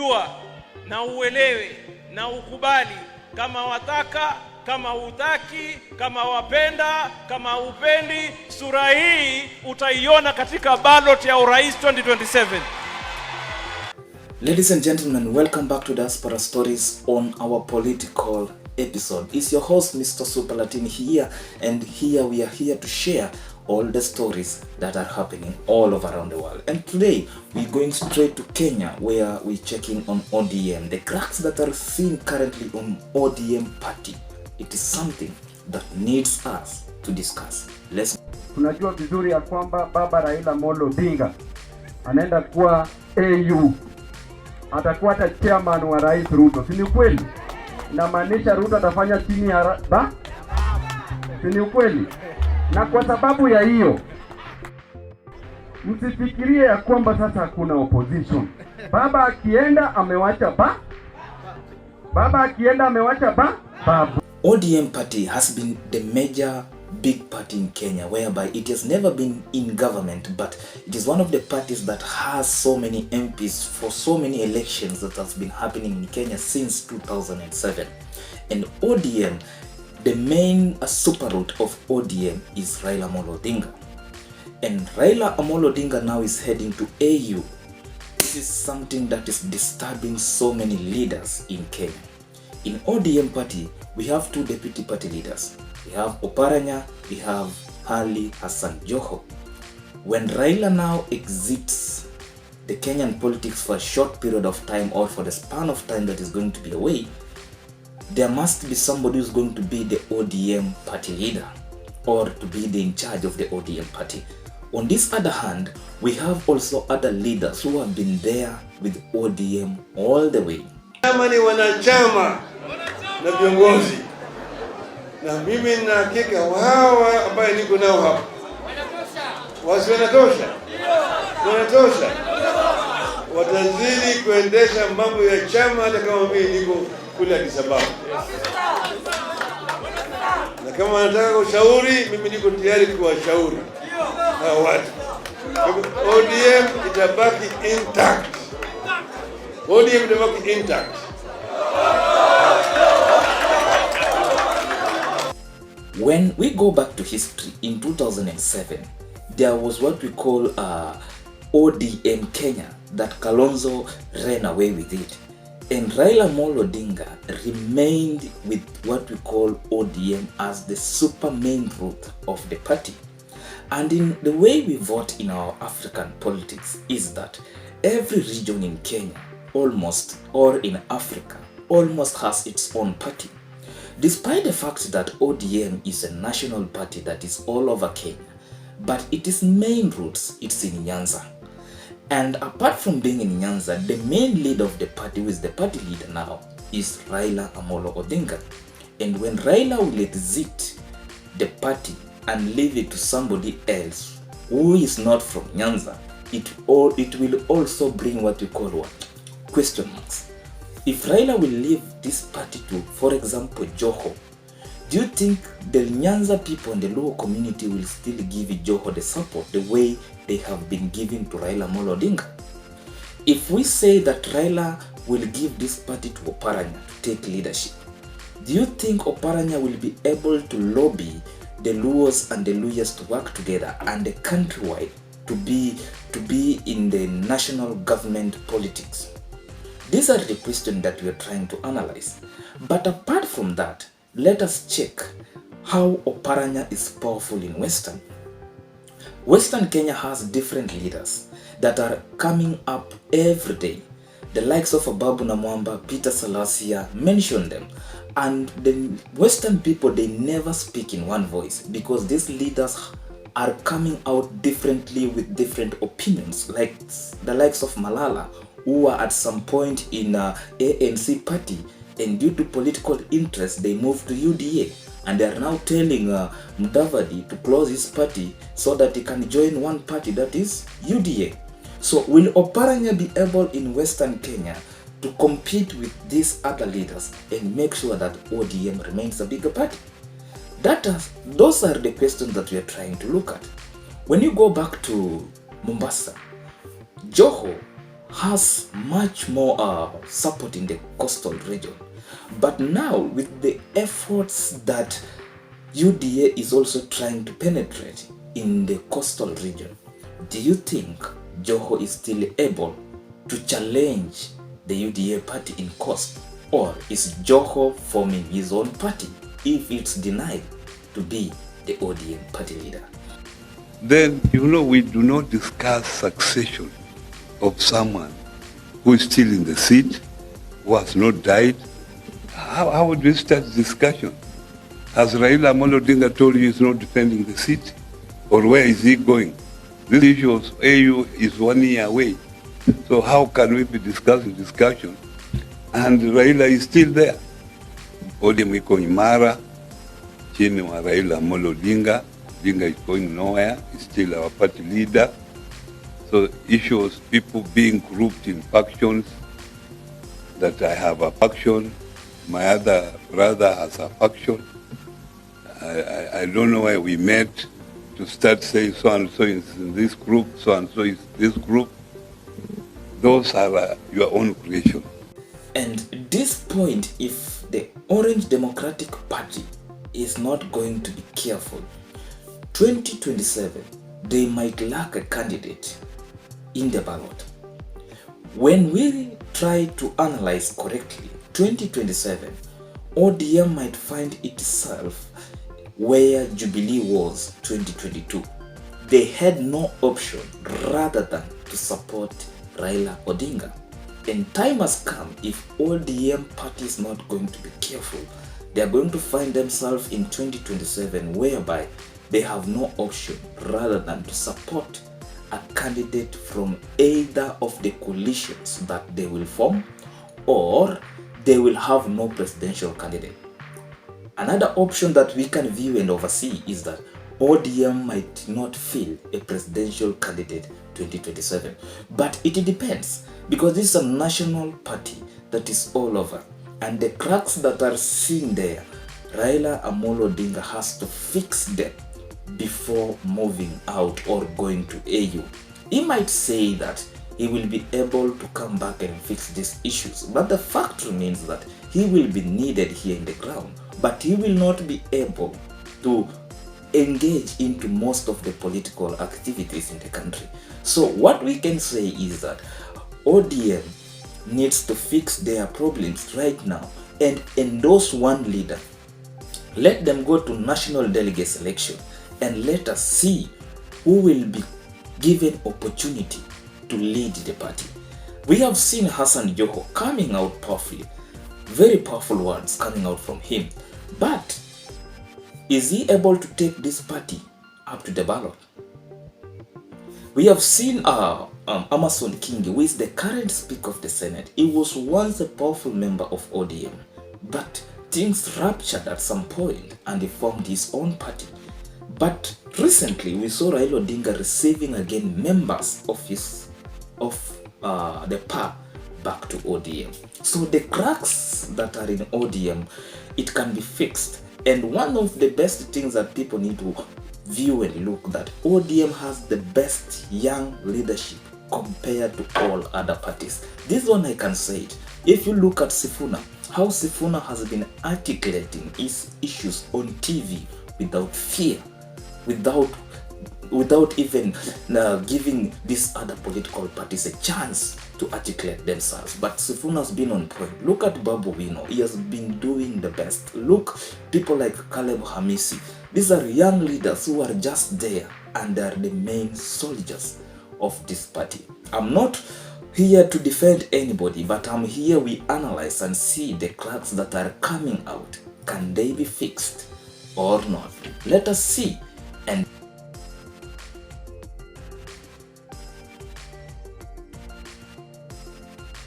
Jua na uelewe na ukubali, kama wataka, kama hutaki, kama wapenda, kama upendi. Sura hii utaiona katika ballot ya urais 2027. Ladies and gentlemen, welcome back to Diaspora Stories on our political episode. It's your host Mr. Superlatin here, and here we are here to share all the stories that are happening all over around the world. And today we're going straight to Kenya, where we're checking on ODM. The cracks that are seen currently on ODM party, it is something that needs us to discuss. Tunajua vizuri ya kwamba baba Raila Amolo Odinga anaenda kuwa AU, atakuwa hata chairman wa Rais Ruto. Si ni ukweli? Inamaanisha Ruto atafanya chini ya si ni ukweli? Na kwa sababu ya hiyo, msifikirie ya kwamba sasa hakuna opposition. Baba akienda amewacha babu. ODM party has been the major big party in Kenya, whereby it has never been in government, but it is one of the parties that has so many MPs for so many elections that has been happening in Kenya since 2007. And ODM, the main super root of ODM is Raila Amolo Odinga. And Raila Amolo Odinga now is heading to AU. This is something that is disturbing so many leaders in Kenya. In ODM party, we have two deputy party leaders. We have Oparanya, we have Ali Hassan Joho. When Raila now exits the Kenyan politics for a short period of time, or for the span of time that is going to be away, there must be somebody who's going to be the ODM party leader, or to be in charge of the ODM party. On this other hand, we have also other leaders who have been there with ODM all the way. Kama ni wanachama na viongozi, na mimi na hakika hawa ambaye niko nao hapa wanatosha, watazidi kuendesha mambo ya chama, hata kama mimi niko kule Addis Ababa. Na kama wanataka ushauri, mimi niko tayari kuwashauri hao watu. ODM itabaki intact. When we go back to history, in 2007, there was what we call ODM Kenya, that Kalonzo ran away with it. And Raila Amolo Odinga remained with what we call ODM as the super main root of the party. And in the way we vote in our African politics is that every region in Kenya, almost, or in Africa, almost has its own party. Despite the fact that ODM is a national party that is all over Kenya, but its main roots, it's in Nyanza. And apart from being in Nyanza, the main leader of the party, who is the party leader now, is Raila Amolo Odinga. And when Raila will exit the party and leave it to somebody else who is not from Nyanza, it will also bring what we call question marks. If Raila will leave this party to, for example, Joho, do you think the Nyanza people and the Luo community will still give Joho the support the way they have been giving to Raila Amolo Odinga? If we say that Raila will give this party to Oparanya to take leadership, do you think Oparanya will be able to lobby the Luos and the Luyas to work together and the countrywide to be in the national government politics? These are the questions that we are trying to analyze. But apart from that, let us check how Oparanya is powerful in Western. Western Kenya has different leaders that are coming up every day. The likes of Ababu Namwamba, Peter Salasia, mention them. And the Western people, they never speak in one voice, because these leaders are coming out differently with different opinions, like the likes of Malala, who were at some point in ANC party, and due to political interest, they moved to UDA, and they are now telling Mudavadi to close his party so that he can join one party, that is UDA. So will Oparanya be able in Western Kenya to compete with these other leaders and make sure that ODM remains a bigger party? Those are the questions that we are trying to look at. When you go back to Mombasa, Joho has much more support in the coastal region. But now, with the efforts that UDA is also trying to penetrate in the coastal region, do you think Joho is still able to challenge the UDA party in coast? Or is Joho forming his own party if it's denied to be the ODM party leader? Then, we do not discuss succession of someone who is still in the seat, who has not died. How would we start discussion? Has Raila Amolo Odinga told you he's not defending the seat? Or where is he going? This issue of AU is 1 year away. So how can we be discussion? And Raila is still there. ODM iko imara, chini wa Raila Amolo Odinga. Odinga is going nowhere, he's still our party leader. So issues, people being grouped in factions, that I have a faction, my other brother has a faction. I don't know why we met to start saying so-and-so is in this group, so-and-so is this group. Those are your own creation. And at this point, if the Orange Democratic Party is not going to be careful, 2027, they might lack a candidate in the ballot. When we try to analyze correctly, 2027, ODM might find itself where Jubilee was 2022. They had no option rather than to support Raila Odinga. And time has come, if ODM party is not going to be careful, they are going to find themselves in 2027 whereby they have no option rather than to support a candidate from either of the coalitions that they will form, or they will have no presidential candidate. Another option that we can view and oversee is that ODM might not field a presidential candidate 2027. But it depends, because this is a national party that is all over. And the cracks that are seen there, Raila Amolo Odinga has to fix them before moving out or going to AU. He might say that he will be able to come back and fix these issues, but the fact remains that he will be needed here in the ground, but he will not be able to engage into most of the political activities in the country. So what we can say is that ODM needs to fix their problems right now and endorse one leader. Let them go to national delegate selection and let us see who will be given opportunity to lead the party. We have seen Hassan Joho coming out powerfully, very powerful words coming out from him. But is he able to take this party up to the ballot? We have seen Amason Kingi, who is the current Speaker of the Senate. He was once a powerful member of ODM, but things ruptured at some point and he formed his own party. But recently we saw Raila Odinga receiving again members of the PA back to ODM. So the cracks that are in ODM, it can be fixed. And one of the best things that people need to view and look, that ODM has the best young leadership compared to all other parties. This one I can say it. If you look at Sifuna, how Sifuna has been articulating his issues on TV without fear, without even giving these other political parties a chance to articulate themselves. But Sifuna has been on point. Look at Babu Wino, he has been doing the best. Look, people like Caleb Hamisi, these are young leaders who are just there and they are the main soldiers of this party. I'm not here to defend anybody, but I'm here, we analyze and see the cracks that are coming out. Can they be fixed or not? Let us see. And